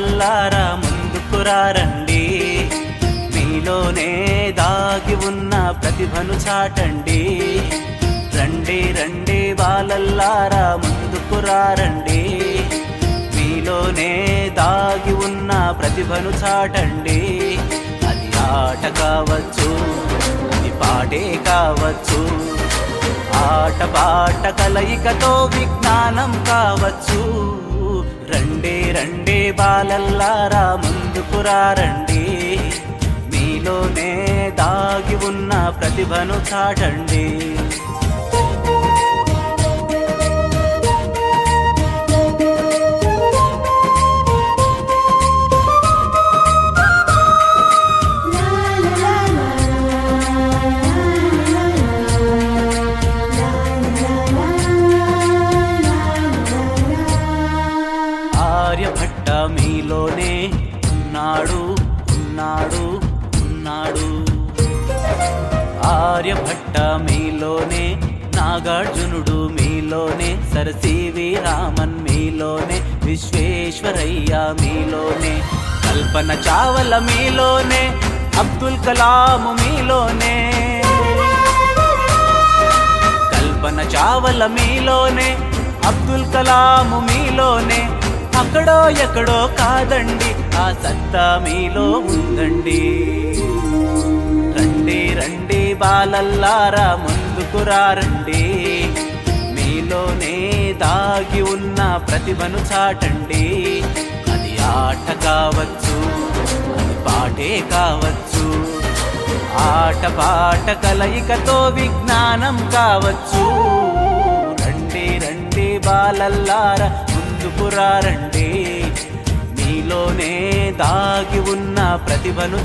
బాలల్లారా ముందుకు రండి, మీలోనే దాగి ఉన్న ప్రతిభను చాటండి. రండి రండి బాలల్లారా ముందుకు రండి, మీలోనే దాగి ఉన్న ప్రతిభను చాటండి. అది ఆట కావచ్చు, అది పాటే కావచ్చు, ఆట పాట కలయికతో విజ్ఞానం కావచ్చు. రండి రండి బాలల్లారా ముందుకు రండి, మీలోనే దాగి ఉన్న ప్రతిభను చాటండి. ఆర్యభట్ట మీలోనే ఉన్నాడు ఉన్నాడు ఉన్నాడు, ఆర్యభట్ట మీలోనే, నాగార్జునుడు మీలోనే, సర్ సివి రామన్ మీలోనే, విశ్వేశ్వరయ్య మీలోనే, కల్పన చావల మీలోనే, అబ్దుల్ కలాం మీలోనే, కల్పన చావల మీలోనే, అబ్దుల్ కలాం మీలోనే. అక్కడో ఎక్కడో కాదండి, ఆ సత్తా మీలో ఉందండి. రండి రండి బాలల్లారా ముందుకు రండి, మీలోనే దాగి ఉన్న ప్రతిభను చాటండి. అది ఆట కావచ్చు, అది పాటే కావచ్చు, ఆట పాట కలయికతో విజ్ఞానం కావచ్చు. రండి రండి బాలల్లారా ముందుకు రండి, మీలోనే దాగి ఉన్న ప్రతిభను